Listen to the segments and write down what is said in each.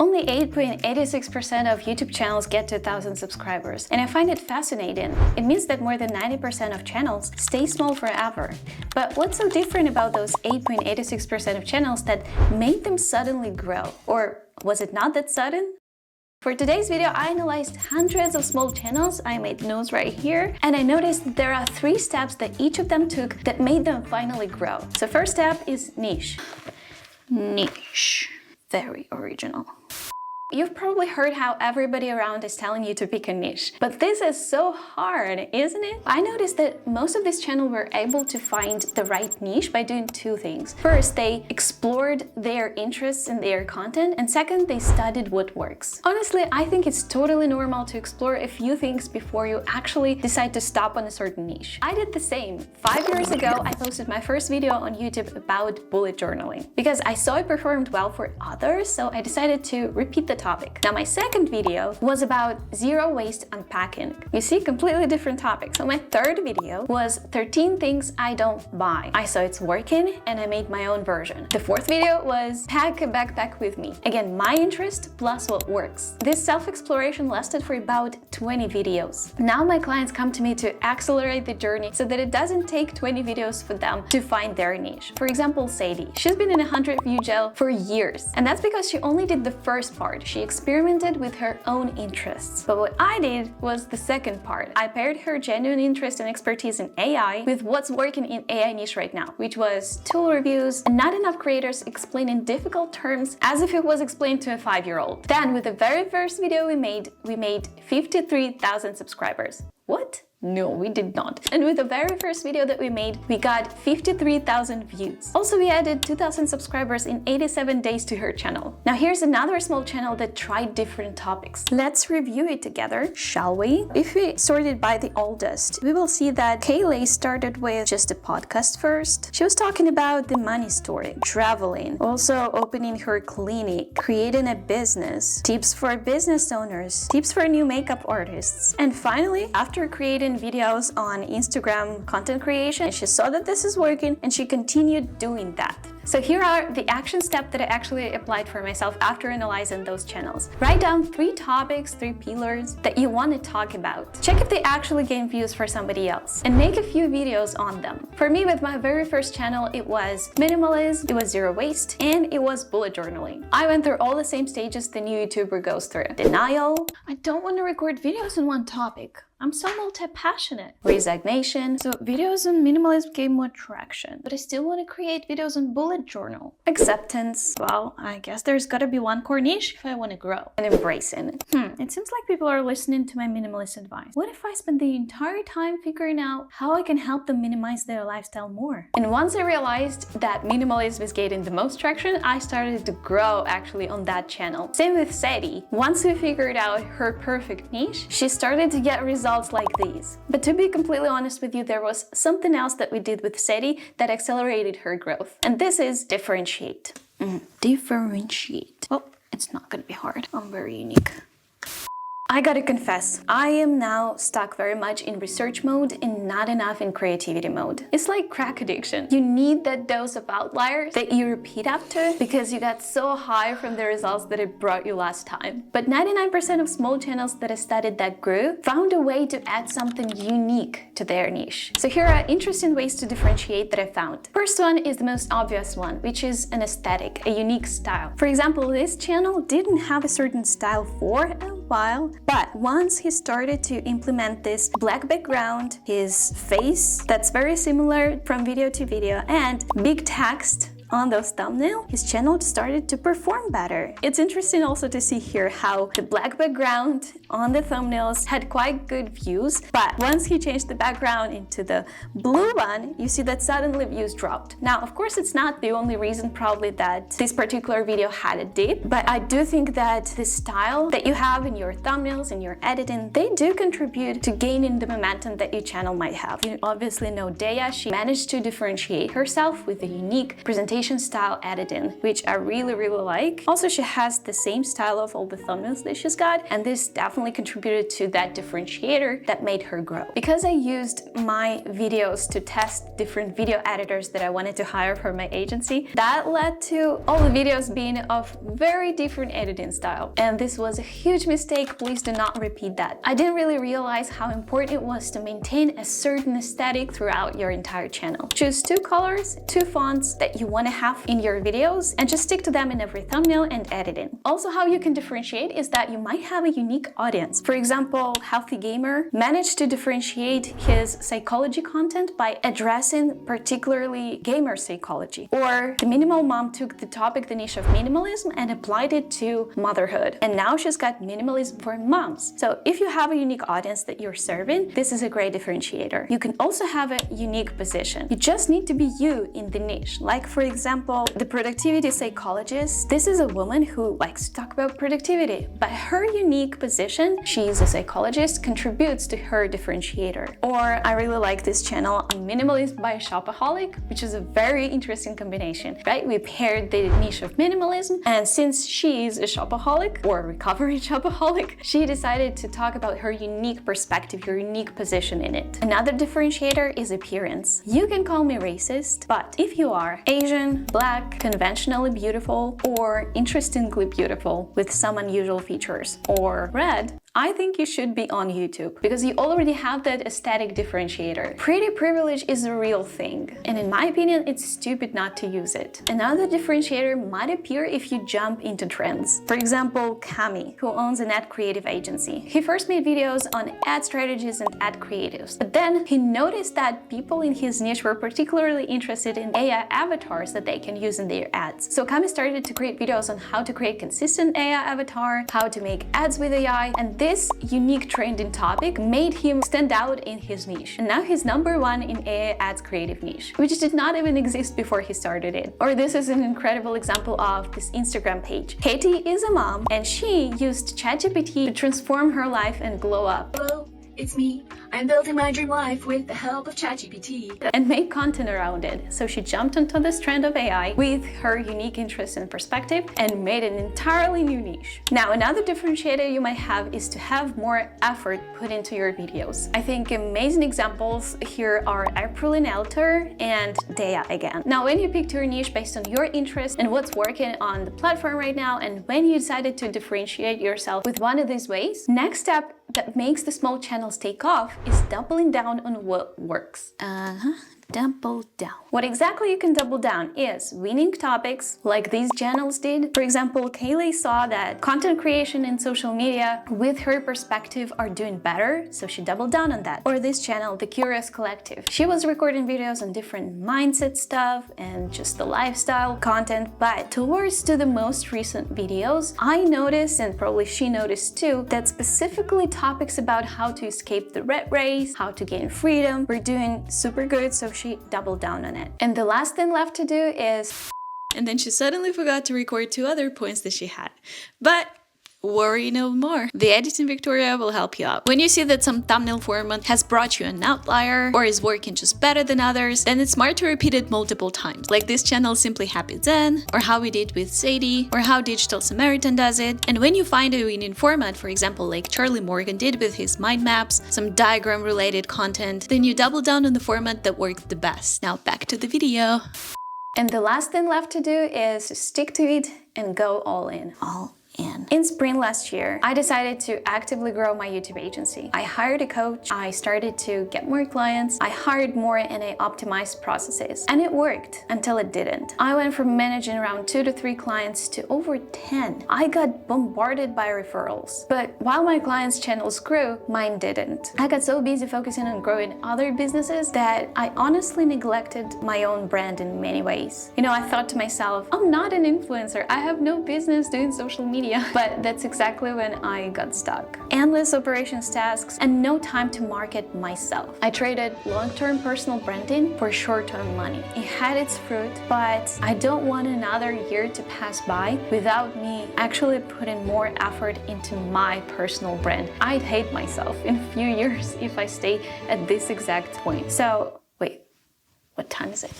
Only 8.86% of YouTube channels get to 1,000 subscribers, and I find it fascinating. It means that more than 90% of channels stay small forever. But what's so different about those 8.86% of channels that made them suddenly grow? Or was it not that sudden? For today's video, I analyzed hundreds of small channels. I made notes right here, and I noticed that there are 3 steps that each of them took that made them finally grow. So first step is niche. Niche. Very original. You've probably heard how everybody around is telling you to pick a niche, but this is so hard, isn't it? I noticed that most of these channels were able to find the right niche by doing 2 things. First, they explored their interests in their content, and second, they studied what works. Honestly, I think it's totally normal to explore a few things before you actually decide to stop on a certain niche. I did the same. 5 years ago, I posted my first video on YouTube about bullet journaling because I saw it performed well for others, so I decided to repeat the topic. Now, my second video was about zero waste unpacking. You see, completely different topic. So my third video was 13 things I don't buy. I saw it's working and I made my own version. The fourth video was pack a backpack with me. Again, my interest plus what works. This self-exploration lasted for about 20 videos. Now my clients come to me to accelerate the journey so that it doesn't take 20 videos for them to find their niche. For example, Sadie. She's been in a 100-view gel for years, and that's because she only did the first part. She experimented with her own interests. But what I did was the second part. I paired her genuine interest and expertise in AI with what's working in AI niche right now, which was tool reviews and not enough creators explaining difficult terms as if it was explained to a 5-year-old. Then with the very first video we made 53,000 subscribers. What? No, we did not. And with the very first video that we made, we got 53,000 views. Also, we added 2,000 subscribers in 87 days to her channel. Now, here's another small channel that tried different topics. Let's review it together, shall we? If we sort it by the oldest, we will see that Kayleigh started with just a podcast first. She was talking about the money story, traveling, also opening her clinic, creating a business, tips for business owners, tips for new makeup artists. And finally, after creating videos on Instagram content creation, she saw that this is working and she continued doing that. So here are the action steps that I actually applied for myself after analyzing those channels. Write down 3 topics, 3 pillars that you want to talk about. Check if they actually gain views for somebody else and make a few videos on them. For me, with my very first channel, it was minimalism, it was zero waste, and it was bullet journaling. I went through all the same stages the new YouTuber goes through. Denial. I don't want to record videos on one topic. I'm so multi-passionate. Resignation. So videos on minimalism gain more traction, but I still want to create videos on bullet journal. Acceptance. Well, I guess there's gotta be one core niche if I want to grow. And embracing. It seems like people are listening to my minimalist advice. What if I spend the entire time figuring out how I can help them minimize their lifestyle more? And once I realized that minimalism is gaining the most traction, I started to grow actually on that channel. Same with Sadie. Once we figured out her perfect niche, she started to get results like these. But to be completely honest with you, there was something else that we did with Sadie that accelerated her growth. And this is differentiate. Differentiate. Well, it's not gonna be hard. I'm very unique. I gotta confess, I am now stuck very much in research mode and not enough in creativity mode. It's like crack addiction. You need that dose of outliers that you repeat after because you got so high from the results that it brought you last time. But 99% of small channels that I studied that grew found a way to add something unique to their niche. So here are interesting ways to differentiate that I found. First one is the most obvious one, which is an aesthetic, a unique style. For example, this channel didn't have a certain style for a while, but once he started to implement this black background, his face that's very similar from video to video, and big text on those thumbnails, his channel started to perform better. It's interesting also to see here how the black background on the thumbnails had quite good views, but once he changed the background into the blue one, you see that suddenly views dropped. Now, of course, it's not the only reason probably that this particular video had a dip, but I do think that the style that you have in your thumbnails and your editing, they do contribute to gaining the momentum that your channel might have. You obviously know Daya. She managed to differentiate herself with a unique presentation Asian style editing, which I really like. Also, she has the same style of all the thumbnails that she's got, and this definitely contributed to that differentiator that made her grow. Because I used my videos to test different video editors that I wanted to hire for my agency, that led to all the videos being of very different editing style. And this was a huge mistake. Please do not repeat that. I didn't really realize how important it was to maintain a certain aesthetic throughout your entire channel. Choose 2 colors, 2 fonts that you want to have in your videos, and just stick to them in every thumbnail and editing. Also, how you can differentiate is that you might have a unique audience. For example, Healthy Gamer managed to differentiate his psychology content by addressing particularly gamer psychology. Or the Minimal Mom took the niche of minimalism and applied it to motherhood. And now she's got minimalism for moms. So if you have a unique audience that you're serving, this is a great differentiator. You can also have a unique position. You just need to be you in the niche. Like, for example, the productivity psychologist. This is a woman who likes to talk about productivity, but her unique position, she is a psychologist, contributes to her differentiator. Or I really like this channel, A Minimalist by a Shopaholic, which is a very interesting combination, right? We paired the niche of minimalism, and since she is a shopaholic or recovering shopaholic, she decided to talk about her unique perspective, her unique position in it. Another differentiator is appearance. You can call me racist, but if you are Asian, Black, conventionally beautiful, or interestingly beautiful with some unusual features, or red, I think you should be on YouTube because you already have that aesthetic differentiator. Pretty privilege is a real thing, and in my opinion, it's stupid not to use it. Another differentiator might appear if you jump into trends. For example, Kami, who owns an ad creative agency. He first made videos on ad strategies and ad creatives, but then he noticed that people in his niche were particularly interested in AI avatars that they can use in their ads. So Kami started to create videos on how to create consistent AI avatar, how to make ads with AI, and this unique trending topic made him stand out in his niche. And now he's #1 in AI ads creative niche, which did not even exist before he started it. Or this is an incredible example of this Instagram page. Katie is a mom, and she used ChatGPT to transform her life and glow up. Hello, it's me. I'm building my dream life with the help of ChatGPT. And make content around it. So she jumped onto this trend of AI with her unique interest and perspective and made an entirely new niche. Now, another differentiator you might have is to have more effort put into your videos. I think amazing examples here are Aprilline Elter and Dea again. Now, when you picked your niche based on your interest and what's working on the platform right now, and when you decided to differentiate yourself with one of these ways, next step that makes the small channels take off is doubling down on what works. Double down. What exactly you can double down is winning topics like these channels did. For example, Kayleigh saw that content creation and social media with her perspective are doing better, so she doubled down on that. Or this channel, The Curious Collective. She was recording videos on different mindset stuff and just the lifestyle content, but towards to the most recent videos, I noticed, and probably she noticed too, that specifically topics about how to escape the rat race, how to gain freedom, were doing super good, so she doubled down on it. And the last thing left to do is... And then she suddenly forgot to record 2 other points that she had. But worry no more. The Editing Victoria will help you out. When you see that some thumbnail format has brought you an outlier or is working just better than others, then it's smart to repeat it multiple times, like this channel Simply Happy Zen, or how we did with Sadie, or how Digital Samaritan does it. And when you find a winning format, for example, like Charlie Morgan did with his mind maps, some diagram related content, then you double down on the format that worked the best. Now back to the video. And the last thing left to do is stick to it and go all in. In spring last year, I decided to actively grow my YouTube agency. I hired a coach, I started to get more clients, I hired more, and I optimized processes. And it worked until it didn't. I went from managing around 2 to 3 clients to over 10. I got bombarded by referrals. But while my clients' channels grew, mine didn't. I got so busy focusing on growing other businesses that I honestly neglected my own brand in many ways. You know, I thought to myself, I'm not an influencer. I have no business doing social media. But that's exactly when I got stuck. Endless operations tasks and no time to market myself. I traded long-term personal branding for short-term money. It had its fruit, but I don't want another year to pass by without me actually putting more effort into my personal brand. I'd hate myself in a few years if I stay at this exact point. So, wait, what time is it?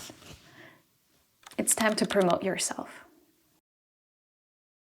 it's time to promote yourself.